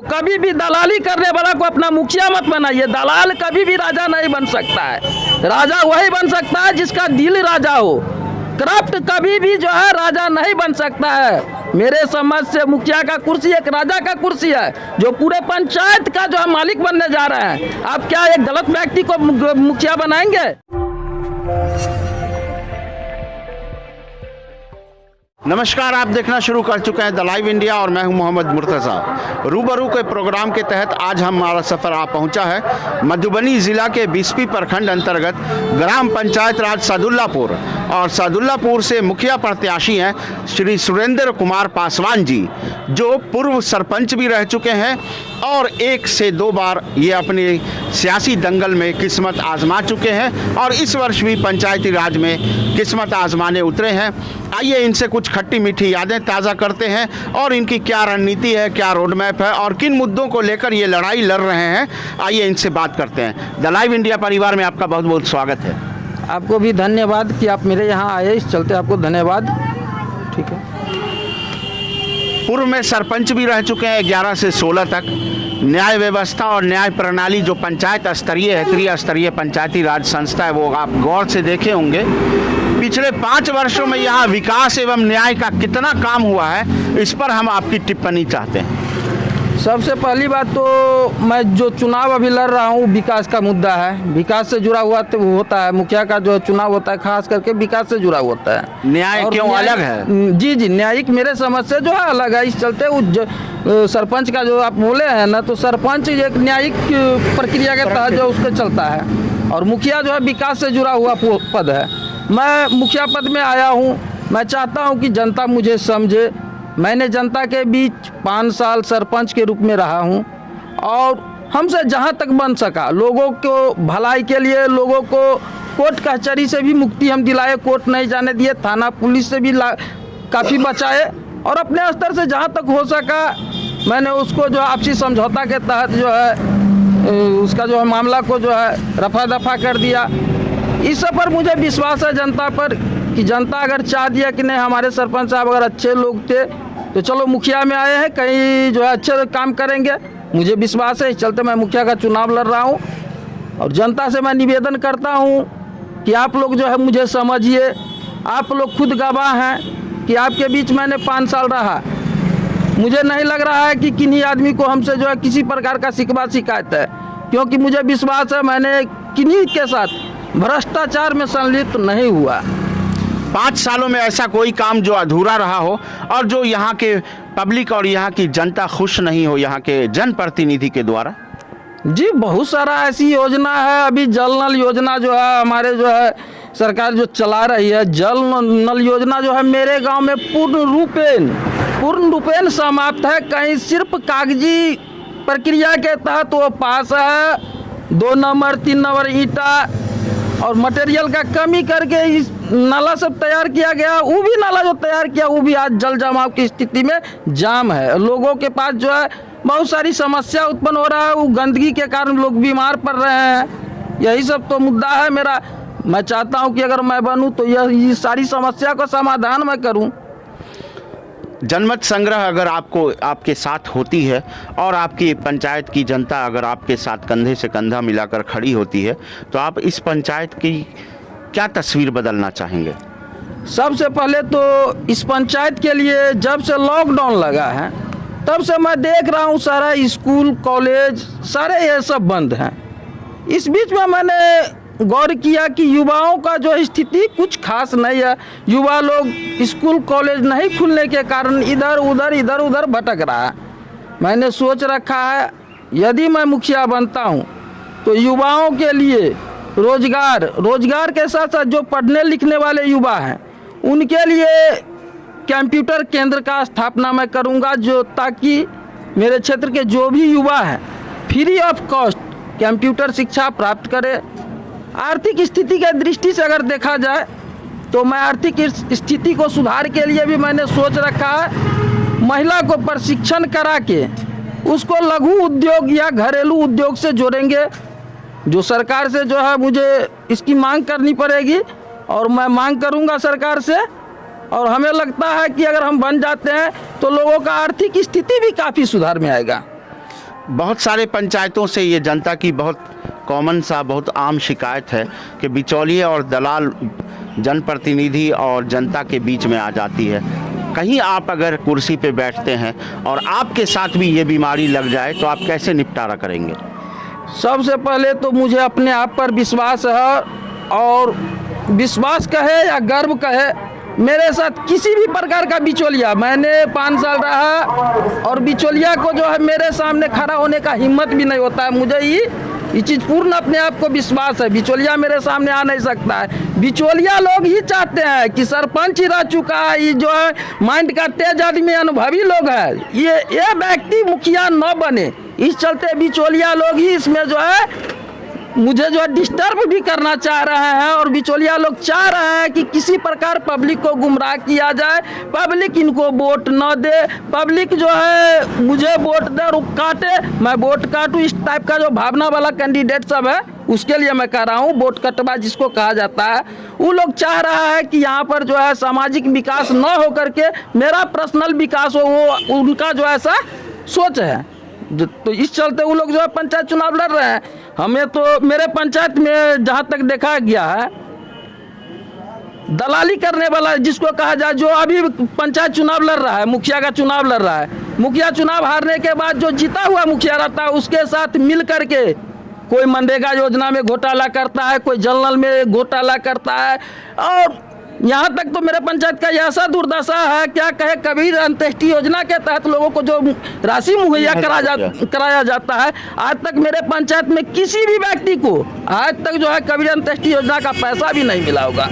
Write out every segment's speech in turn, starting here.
कभी भी दलाली करने वाला को अपना मुखिया मत बनाइए। दलाल कभी भी राजा नहीं बन सकता है। राजा वही बन सकता है जिसका दिल राजा हो। करप्ट कभी भी जो है राजा नहीं बन सकता है। मेरे समझ से मुखिया का कुर्सी एक राजा का कुर्सी है, जो पूरे पंचायत का जो है मालिक बनने जा रहे हैं। आप क्या एक गलत व्यक्ति को मुखिया बनाएंगे? नमस्कार, आप देखना शुरू कर चुके हैं द लाइव इंडिया और मैं हूं मोहम्मद मुर्तज़ा। रूबरू के प्रोग्राम के तहत आज हमारा सफ़र आ पहुंचा है मधुबनी ज़िला के बिस्फी प्रखंड अंतर्गत ग्राम पंचायत राज सादुल्लापुर। और सादुल्लापुर से मुखिया प्रत्याशी हैं श्री सुरेंद्र कुमार पासवान जी, जो पूर्व सरपंच भी रह चुके हैं और 1 से 2 बार ये अपनी सियासी दंगल में किस्मत आजमा चुके हैं और इस वर्ष भी पंचायती राज में किस्मत आजमाने उतरे हैं। आइए इनसे कुछ खट्टी मीठी यादें ताज़ा करते हैं और इनकी क्या रणनीति है, क्या रोड मैप है और किन मुद्दों को लेकर ये लड़ाई लड़ रहे हैं। आइए इनसे बात करते हैं। द लाइव इंडिया परिवार में आपका बहुत बहुत स्वागत है। आपको भी धन्यवाद कि आप मेरे यहाँ आए, इस चलते आपको धन्यवाद। ठीक है। पूर्व में सरपंच भी रह चुके हैं 11 से 16 तक। न्याय व्यवस्था और न्याय प्रणाली जो पंचायत स्तरीय है, त्रिस्तरीय पंचायती राज संस्था है, वो आप गौर से देखे होंगे। पिछले 5 वर्षों में यहाँ विकास एवं न्याय का कितना काम हुआ है, इस पर हम आपकी टिप्पणी चाहते हैं। सबसे पहली बात तो मैं जो चुनाव अभी लड़ रहा हूँ, विकास का मुद्दा है। विकास से जुड़ा हुआ तो होता है। मुखिया का जो चुनाव होता है खास करके विकास से जुड़ा होता है। न्याय क्यों अलग है? जी, न्यायिक मेरे समझ से जो है अलग है। इस चलते सरपंच का जो आप बोले हैं ना, तो सरपंच एक न्यायिक प्रक्रिया के तहत जो उसके चलता है और मुखिया जो है विकास से जुड़ा हुआ पद है। मैं मुखिया पद में आया हूँ। मैं चाहता हूँ कि जनता मुझे समझे। मैंने जनता के बीच 5 साल सरपंच के रूप में रहा हूं और हमसे जहां तक बन सका लोगों को भलाई के लिए, लोगों को कोर्ट कचहरी से भी मुक्ति हम दिलाए, कोर्ट नहीं जाने दिए, थाना पुलिस से भी काफ़ी बचाए और अपने स्तर से जहां तक हो सका मैंने उसको जो आपसी समझौता के तहत जो है उसका जो है मामला को जो है रफा दफा कर दिया। इस सब पर मुझे विश्वास है जनता पर कि जनता अगर चाह दिया कि नहीं हमारे सरपंच साहब अगर अच्छे लोग थे तो चलो मुखिया में आए हैं, कहीं जो है अच्छे काम करेंगे। मुझे विश्वास है, इस चलते मैं मुखिया का चुनाव लड़ रहा हूं और जनता से मैं निवेदन करता हूं कि आप लोग जो है मुझे समझिए। आप लोग खुद गवाह हैं कि आपके बीच मैंने 5 साल रहा। मुझे नहीं लग रहा है कि किन्हीं आदमी को हमसे जो है किसी प्रकार का शिकवा शिकायत है, क्योंकि मुझे विश्वास है मैंने किन्हीं के साथ भ्रष्टाचार में संलिप्त नहीं हुआ। 5 सालों में ऐसा कोई काम जो अधूरा रहा हो और जो यहाँ के पब्लिक और यहाँ की जनता खुश नहीं हो यहाँ के जनप्रतिनिधि के द्वारा? जी, बहुत सारा ऐसी योजना है। अभी जल नल योजना जो है हमारे जो है सरकार जो चला रही है, जल नल योजना जो है मेरे गांव में पूर्ण रूपेण समाप्त है। कहीं सिर्फ कागजी प्रक्रिया के तहत वो पास है। 2 नंबर 3 नंबर ईंटा और मटेरियल का कमी करके इस नाला सब तैयार किया गया। वो भी नाला जो तैयार किया वो भी आज जल जमाव की स्थिति में जाम है। लोगों के पास जो है बहुत सारी समस्या उत्पन्न हो रहा है। वो गंदगी के कारण लोग बीमार पड़ रहे हैं। यही सब तो मुद्दा है मेरा। मैं चाहता हूं कि अगर मैं बनूं तो ये सारी समस्या का समाधान मैं करूं। जनमत संग्रह अगर आपके साथ होती है और आपकी पंचायत की जनता अगर आपके साथ कंधे से कंधा मिलाकर खड़ी होती है, तो आप इस पंचायत की क्या तस्वीर बदलना चाहेंगे? सबसे पहले तो इस पंचायत के लिए जब से लॉकडाउन लगा है तब से मैं देख रहा हूँ सारा स्कूल कॉलेज सारे ये सब बंद हैं। इस बीच में मैंने गौर किया कि युवाओं का जो स्थिति कुछ खास नहीं है। युवा लोग स्कूल कॉलेज नहीं खुलने के कारण इधर उधर भटक रहा है। मैंने सोच रखा है यदि मैं मुखिया बनता हूं तो युवाओं के लिए रोजगार के साथ साथ जो पढ़ने लिखने वाले युवा हैं उनके लिए कंप्यूटर केंद्र का स्थापना मैं करूंगा, जो ताकि मेरे क्षेत्र के जो भी युवा हैं फ्री ऑफ कॉस्ट कंप्यूटर शिक्षा प्राप्त करें। आर्थिक स्थिति के दृष्टि से अगर देखा जाए तो मैं आर्थिक स्थिति को सुधार के लिए भी मैंने सोच रखा है महिला को प्रशिक्षण करा के उसको लघु उद्योग या घरेलू उद्योग से जोड़ेंगे। जो सरकार से जो है मुझे इसकी मांग करनी पड़ेगी और मैं मांग करूंगा सरकार से। और हमें लगता है कि अगर हम बन जाते हैं तो लोगों का आर्थिक स्थिति भी काफ़ी सुधार में आएगा। बहुत सारे पंचायतों से ये जनता की बहुत कॉमन सा बहुत आम शिकायत है कि बिचौलिए और दलाल जनप्रतिनिधि और जनता के बीच में आ जाती है। कहीं आप अगर कुर्सी पे बैठते हैं और आपके साथ भी ये बीमारी लग जाए तो आप कैसे निपटारा करेंगे? सबसे पहले तो मुझे अपने आप पर विश्वास है, और विश्वास कहे या गर्व कहे, मेरे साथ किसी भी प्रकार का बिचौलिया, मैंने 5 साल रहा और बिचौलिया को जो है मेरे सामने खड़ा होने का हिम्मत भी नहीं होता है। मुझे ये चीज़ पूर्ण अपने आप को विश्वास है, बिचौलिया मेरे सामने आ नहीं सकता है। बिचौलिया लोग ही चाहते हैं कि सरपंच ही रह चुका है, ये जो है माइंड का तेज आदमी, अनुभवी लोग है, ये व्यक्ति मुखिया न बने, इस चलते बिचौलिया लोग ही इसमें जो है मुझे जो है डिस्टर्ब भी करना चाह रहे हैं। और बिचौलिया लोग चाह रहे हैं कि किसी प्रकार पब्लिक को गुमराह किया जाए, पब्लिक इनको वोट न दे, पब्लिक जो है मुझे वोट दे और काटे, मैं वोट काटूं, इस टाइप का जो भावना वाला कैंडिडेट सब है उसके लिए मैं कह रहा हूँ, वोट कटवा जिसको कहा जाता है। वो लोग चाह रहा है कि यहाँ पर जो है सामाजिक विकास न हो करके मेरा पर्सनल विकास हो, वो उनका जो ऐसा सोच है। तो इस चलते वो लोग जो है पंचायत चुनाव लड़ रहे हैं। हमें तो मेरे पंचायत में जहाँ तक देखा गया है, दलाली करने वाला जिसको कहा जाए, जो अभी पंचायत चुनाव लड़ रहा है, मुखिया का चुनाव लड़ रहा है, मुखिया चुनाव हारने के बाद जो जीता हुआ मुखिया रहता है उसके साथ मिल करके कोई मनरेगा योजना में घोटाला करता है, कोई जल नल में घोटाला करता है। और यहाँ तक तो मेरे पंचायत का ऐसा दुर्दशा है, क्या कहे, कबीर अंत्येष्टि योजना के तहत लोगों को जो राशि मुहैया कराया जाता है, आज तक मेरे पंचायत में किसी भी व्यक्ति को आज तक जो है कबीर अंत्येष्टि योजना का पैसा भी नहीं मिला होगा।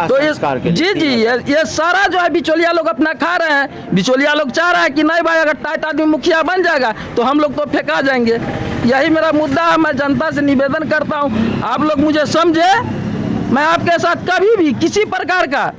तो ये सारा जो है बिचौलिया लोग अपना खा रहे हैं। बिचौलिया लोग चाह रहे हैं कि नहीं भाई, अगर टाइट आदमी मुखिया बन जाएगा तो हम लोग तो फेंका जाएंगे। यही मेरा मुद्दा है। मैं जनता से निवेदन करता हूँ, आप लोग मुझे समझे, मैं आपके साथ कभी भी किसी प्रकार का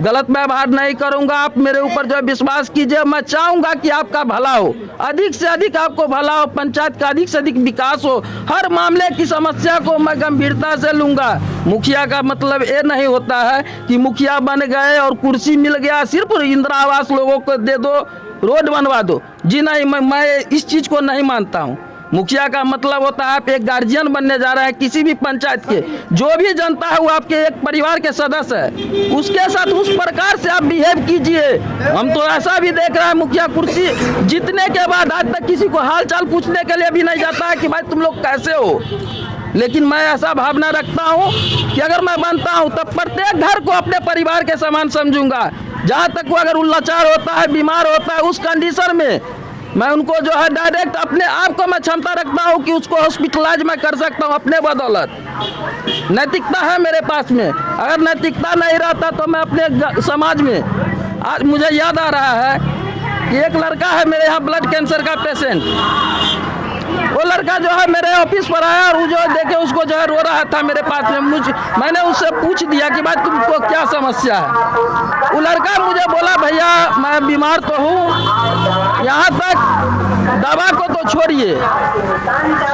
गलत व्यवहार नहीं करूंगा। आप मेरे ऊपर जो विश्वास कीजिए, मैं चाहूंगा कि आपका भला हो, अधिक से अधिक आपको भला हो, पंचायत का अधिक से अधिक विकास हो। हर मामले की समस्या को मैं गंभीरता से लूंगा। मुखिया का मतलब ये नहीं होता है कि मुखिया बन गए और कुर्सी मिल गया, सिर्फ इंदिरा आवास लोगों को दे दो, रोड बनवा दो। जी नहीं, मैं इस चीज को नहीं मानता हूँ। मुखिया का मतलब होता है आप एक गार्जियन बनने जा रहे हैं किसी भी पंचायत के, जो भी जनता है वो आपके एक परिवार के सदस्य है, उसके साथ उस प्रकार से आप बिहेव कीजिए। हम तो ऐसा भी देख रहे हैं, मुखिया कुर्सी जीतने के बाद आज तक किसी को हाल चाल पूछने के लिए भी नहीं जाता है कि भाई तुम लोग कैसे हो। लेकिन मैं ऐसा भावना रखता हूँ कि अगर मैं बनता हूँ तब प्रत्येक घर को अपने परिवार के समान समझूंगा। जहाँ तक वो अगर लाचार होता है, बीमार होता है, उस कंडीशन में मैं उनको जो है डायरेक्ट अपने आप को मैं क्षमता रखता हूँ कि उसको हॉस्पिटलाइज मैं कर सकता हूँ अपने बदौलत। नैतिकता है मेरे पास में। अगर नैतिकता नहीं रहता तो मैं अपने समाज में, आज मुझे याद आ रहा है कि एक लड़का है मेरे यहाँ ब्लड कैंसर का पेशेंट, वो लड़का जो है मेरे ऑफिस पर आया और वो जो देखे उसको जो है रो रहा था मेरे पास में। मैंने उससे पूछ दिया कि भाई तुमको क्या समस्या है। वो लड़का मुझे बोला, भैया मैं बीमार तो हूँ, यहाँ तक दवा को तो छोड़िए,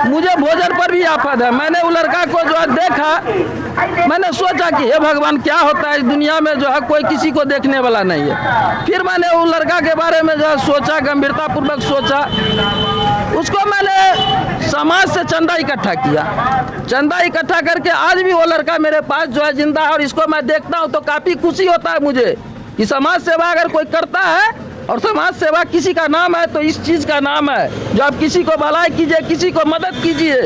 मुझे भोजन पर भी आफत है। मैंने वो लड़का को जो है देखा, मैंने सोचा कि हे भगवान, क्या होता है इस दुनिया में, जो है कोई किसी को देखने वाला नहीं है। फिर मैंने वो लड़का के बारे में जो है सोचा, गंभीरता पूर्वक सोचा। उसको मैंने समाज से चंदा इकट्ठा किया, चंदा इकट्ठा करके आज भी वो लड़का मेरे पास जो है जिंदा है। और इसको मैं देखता हूँ तो काफ़ी खुशी होता है मुझे कि समाज सेवा अगर कोई करता है, और समाज सेवा किसी का नाम है तो इस चीज़ का नाम है जो आप किसी को भलाई कीजिए, किसी को मदद कीजिए।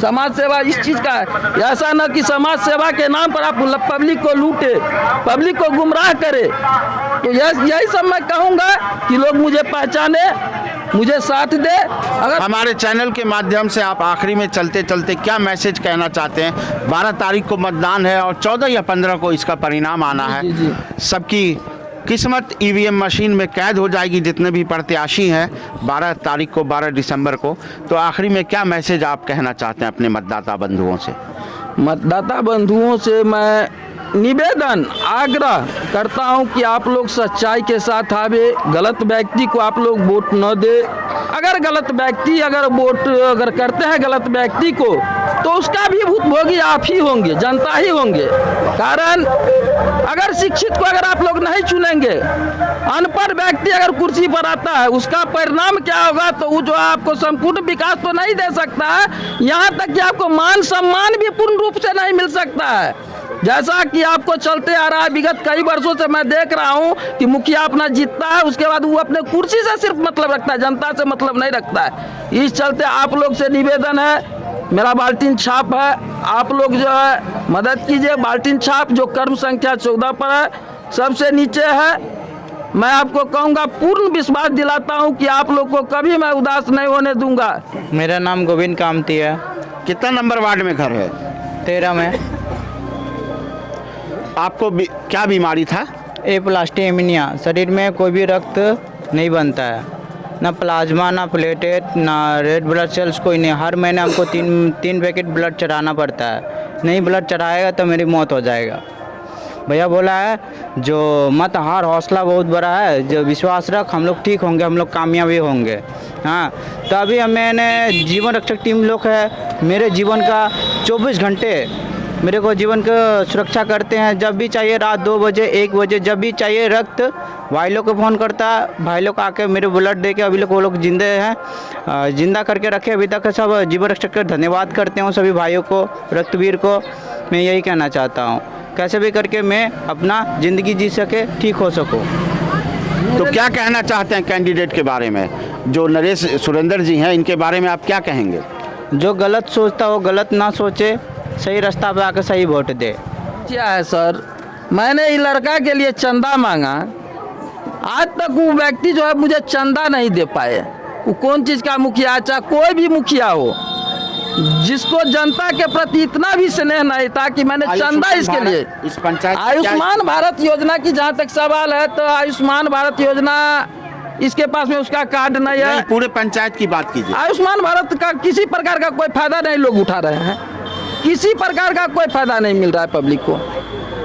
समाज सेवा इस चीज़ का है। ऐसा न कि समाज सेवा के नाम पर आप पब्लिक को लूटे, पब्लिक को गुमराह करे। तो यही सब मैं कहूँगा कि लोग मुझे पहचाने, मुझे साथ दे। अगर हमारे चैनल के माध्यम से आप आखिरी में चलते चलते क्या मैसेज कहना चाहते हैं? 12 तारीख को मतदान है और 14 या 15 को इसका परिणाम आना है। सबकी किस्मत ईवीएम मशीन में कैद हो जाएगी, जितने भी प्रत्याशी हैं 12 तारीख को, 12 दिसंबर को। तो आखिरी में क्या मैसेज आप कहना चाहते हैं अपने मतदाता बंधुओं से? मतदाता बंधुओं से मैं निवेदन आग्रह करता हूं कि आप लोग सच्चाई के साथ आवे, गलत व्यक्ति को आप लोग वोट न दे। अगर गलत व्यक्ति वोट करते हैं गलत व्यक्ति को, तो उसका भी भुगतान आप ही होंगे, जनता ही होंगे। कारण अगर शिक्षित को अगर आप लोग नहीं चुनेंगे, अनपढ़ व्यक्ति अगर कुर्सी पर आता है, उसका परिणाम क्या होगा? तो वो जो आपको संपूर्ण विकास तो नहीं दे सकता है, यहाँ तक कि आपको मान सम्मान भी पूर्ण रूप से नहीं मिल सकता है। जैसा कि आपको चलते आ रहा है, विगत कई वर्षों से मैं देख रहा हूं कि मुखिया अपना जीतता है, उसके बाद वो अपने कुर्सी से सिर्फ मतलब रखता है, जनता से मतलब नहीं रखता है। इस चलते आप लोग से निवेदन है, मेरा बाल्टीन छाप है, आप लोग जो है मदद कीजिए। बाल्टीन छाप जो कर्म संख्या 14 पर है, सबसे नीचे है। मैं आपको कहूँगा, पूर्ण विश्वास दिलाता हूँ कि आप लोग को कभी मैं उदास नहीं होने दूंगा। मेरा नाम गोविंद कामती है। कितना नंबर वार्ड में घर है? 13 में। आपको क्या बीमारी था? एप्लास्टिएमिनिया। शरीर में कोई भी रक्त नहीं बनता है, ना प्लाज्मा, ना प्लेटेट, ना रेड ब्लड सेल्स, कोई नहीं। हर महीने हमको तीन पैकेट ब्लड चढ़ाना पड़ता है। नहीं ब्लड चढ़ाएगा तो मेरी मौत हो जाएगा। भैया बोला है जो मत हार, हौसला बहुत बड़ा है, जो विश्वास रख, हम लोग ठीक होंगे, हम लोग कामयाबी होंगे। हाँ, तो अभी मैंने जीवन रक्षक टीम लोग है, मेरे जीवन का 24 घंटे मेरे को जीवन का सुरक्षा करते हैं। जब भी चाहिए, रात 2 बजे 1 बजे जब भी चाहिए रक्त, भाई लोग को फ़ोन करता है, भाई लोग आके मेरे ब्लड दे के, अभी लोग वो लोग जिंदे हैं, जिंदा करके रखे अभी तक। सब जीवन रक्षक का धन्यवाद करते हूँ सभी भाइयों को, रक्तवीर को। मैं यही कहना चाहता हूँ, कैसे भी करके मैं अपना ज़िंदगी जी सके, ठीक हो सकूँ। तो क्या कहना चाहते हैं कैंडिडेट के बारे में, जो नरेश सुरेंद्र जी हैं, इनके बारे में आप क्या कहेंगे? जो गलत सोचता हो गलत ना सोचे, सही रास्ता पे आकर सही वोट दे। क्या है सर, मैंने इस लड़का के लिए चंदा मांगा, आज तक वो व्यक्ति जो है मुझे चंदा नहीं दे पाए। वो कौन चीज़ का मुखिया, चाहे कोई भी मुखिया हो, जिसको जनता के प्रति इतना भी स्नेह नहीं था कि मैंने चंदा इसके लिए। इस पंचायत आयुष्मान भारत योजना की जहाँ तक सवाल है, तो आयुष्मान भारत योजना इसके पास में उसका कार्ड नहीं है। पूरे पंचायत की बात कीजिए। आयुष्मान भारत का किसी प्रकार का कोई फायदा नहीं लोग उठा रहे हैं, किसी प्रकार का कोई फायदा नहीं मिल रहा है पब्लिक को।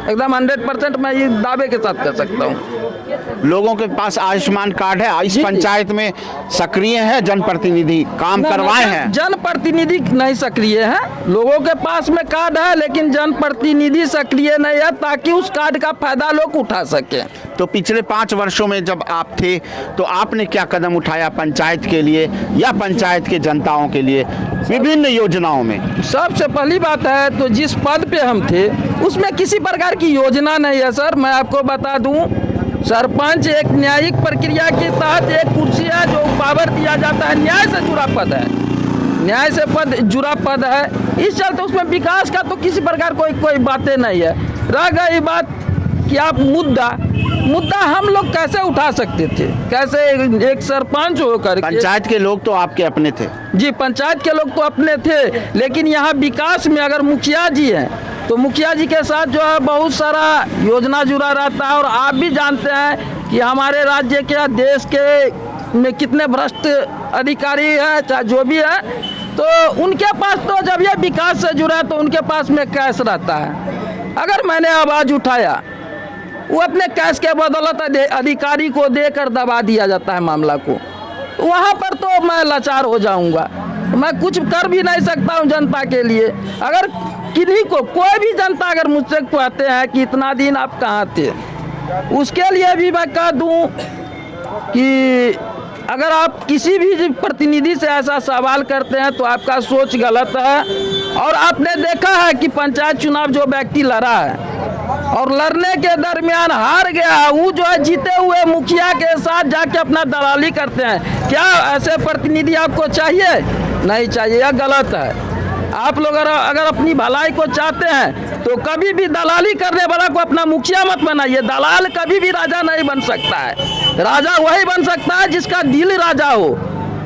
एकदम 100% मैं ये दावे के साथ कर सकता हूँ। लोगों के पास आयुष्मान कार्ड है, इस पंचायत में सक्रिय है, जनप्रतिनिधि काम करवाए हैं। जनप्रतिनिधि नहीं सक्रिय है, लोगों के पास में कार्ड है, लेकिन जनप्रतिनिधि सक्रिय नहीं है, ताकि उस कार्ड का फायदा लोग उठा सके। तो पिछले 5 वर्षों में जब आप थे, तो आपने क्या कदम उठाया पंचायत के लिए या पंचायत के जनताओं के लिए विभिन्न योजनाओं में? सबसे पहली बात है, तो जिस पद पे हम थे उसमें किसी प्रकार की योजना नहीं है सर। मैं आपको बता दूं, सरपंच एक न्यायिक प्रक्रिया के तहत एक कुर्सी है जो पावर दिया जाता है, न्याय से जुड़ा पद है, न्याय से जुड़ा पद है। इस चलते उसमें विकास का तो किसी प्रकार कोई बातें नहीं है। रह गई बात कि आप मुद्दा हम लोग कैसे उठा सकते थे, कैसे एक सरपंच होकर। पंचायत के लोग तो आपके अपने थे। जी, पंचायत के लोग तो अपने थे, लेकिन यहाँ विकास में अगर मुखिया जी हैं, तो मुखिया जी के साथ जो है बहुत सारा योजना जुड़ा रहता है। और आप भी जानते हैं कि हमारे राज्य के, देश के में कितने भ्रष्ट अधिकारी हैं, चाहे जो भी है, तो उनके पास तो जब ये विकास से जुड़ा है तो उनके पास में कैश रहता है। अगर मैंने आवाज़ उठाया, वो अपने कैश के बदौलत अधिकारी को देकर दबा दिया जाता है मामला को, वहाँ पर तो मैं लाचार हो जाऊँगा, मैं कुछ कर भी नहीं सकता हूँ जनता के लिए। अगर किन्हीं को, कोई भी जनता अगर मुझसे कहते हैं कि इतना दिन आप कहाँ थे, उसके लिए भी मैं कह दूँ कि अगर आप किसी भी प्रतिनिधि से ऐसा सवाल करते हैं तो आपका सोच गलत है। और आपने देखा है कि पंचायत चुनाव जो व्यक्ति लड़ा है और लड़ने के दरमियान हार गया, वो जो है जीते हुए मुखिया के साथ जाके अपना दलाली करते हैं। क्या ऐसे प्रतिनिधि आपको चाहिए? नहीं चाहिए, यह गलत है। आप लोग अगर अपनी भलाई को चाहते हैं तो कभी भी दलाली करने वाला को अपना मुखिया मत बनाइए। दलाल कभी भी राजा नहीं बन सकता है। राजा वही बन सकता है जिसका दिल राजा हो।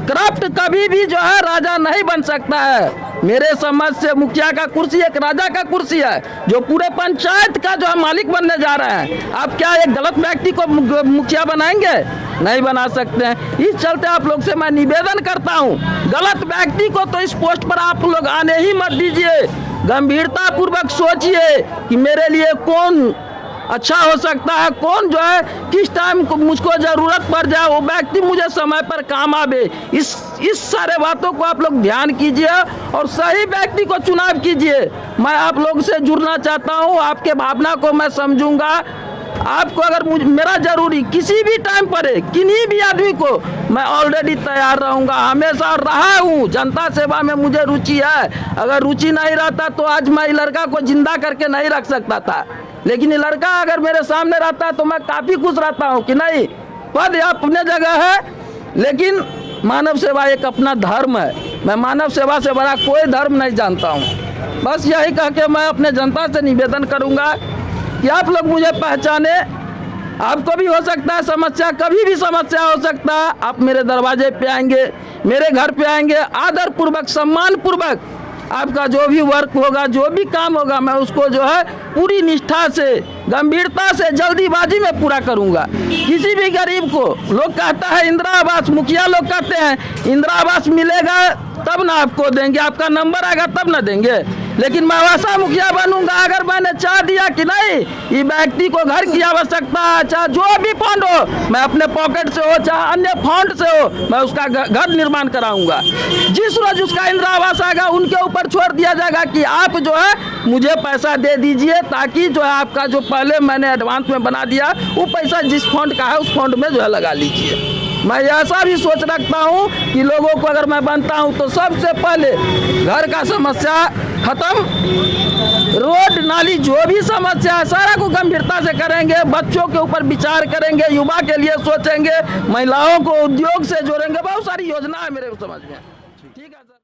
करप्ट कभी भी जो है राजा नहीं बन सकता है। मेरे समझ से मुखिया का कुर्सी एक राजा का कुर्सी है, जो पूरे पंचायत का जो है मालिक बनने जा रहे हैं। आप क्या एक गलत व्यक्ति को मुखिया बनाएंगे? नहीं बना सकते हैं। इस चलते आप लोग से मैं निवेदन करता हूं, गलत व्यक्ति को तो इस पोस्ट पर आप लोग आने ही मत दीजिए। गंभीरता पूर्वक सोचिए कि मेरे लिए कौन अच्छा हो सकता है, कौन जो है किस टाइम को मुझको ज़रूरत पड़ जाए वो व्यक्ति मुझे समय पर काम आवे। इस सारे बातों को आप लोग ध्यान कीजिए और सही व्यक्ति को चुनाव कीजिए। मैं आप लोग से जुड़ना चाहता हूँ, आपके भावना को मैं समझूंगा। आपको अगर मेरा जरूरी किसी भी टाइम पर है, किन्हीं भी आदमी को, मैं ऑलरेडी तैयार रहूंगा, हमेशा रहा हूँ। जनता सेवा में मुझे रुचि है। अगर रुचि नहीं रहता तो आज मैं लड़का को जिंदा करके नहीं रख सकता था, लेकिन ये लड़का अगर मेरे सामने रहता तो मैं काफ़ी खुश रहता हूँ कि नहीं, पद अपने जगह है, लेकिन मानव सेवा एक अपना धर्म है। मैं मानव सेवा से बड़ा कोई धर्म नहीं जानता हूँ। बस यही कह के मैं अपने जनता से निवेदन करूँगा कि आप लोग मुझे पहचाने। आपको भी हो सकता है समस्या, कभी भी समस्या हो सकता है, आप मेरे दरवाजे पे आएंगे, मेरे घर पे आएंगे, आदर पूर्वक सम्मान पूर्वक आपका जो भी वर्क होगा, जो भी काम होगा, मैं उसको जो है पूरी निष्ठा से, गंभीरता से, जल्दीबाजी में पूरा करूंगा। किसी भी गरीब को, लोग कहता है इंदिरा आवास, मुखिया लोग कहते हैं इंदिरा आवास मिलेगा तब ना आपको देंगे, आपका नंबर आएगा तब ना देंगे, लेकिन मैं वैसा मुखिया बनूंगा अगर मैंने चाह दिया कि नहीं ये व्यक्ति को घर की आवश्यकता है, चाहे जो भी फंड हो, मैं अपने पॉकेट से हो चाहे अन्य फंड से हो, मैं उसका घर निर्माण कराऊंगा। जिस रोज उसका इंदिरा आवास आएगा उनके ऊपर छोड़ दिया जाएगा कि आप जो है मुझे पैसा दे दीजिए, ताकि जो है आपका जो पहले मैंने एडवांस में बना दिया वो पैसा जिस फंड का है उस फंड में जो है लगा लीजिए। मैं ऐसा भी सोच रखता हूँ कि लोगों को अगर मैं बनता हूँ तो सबसे पहले घर का समस्या खत्म, रोड नाली जो भी समस्या है सारा को गंभीरता से करेंगे, बच्चों के ऊपर विचार करेंगे, युवा के लिए सोचेंगे, महिलाओं को उद्योग से जोड़ेंगे, बहुत सारी योजना है मेरे समझ में।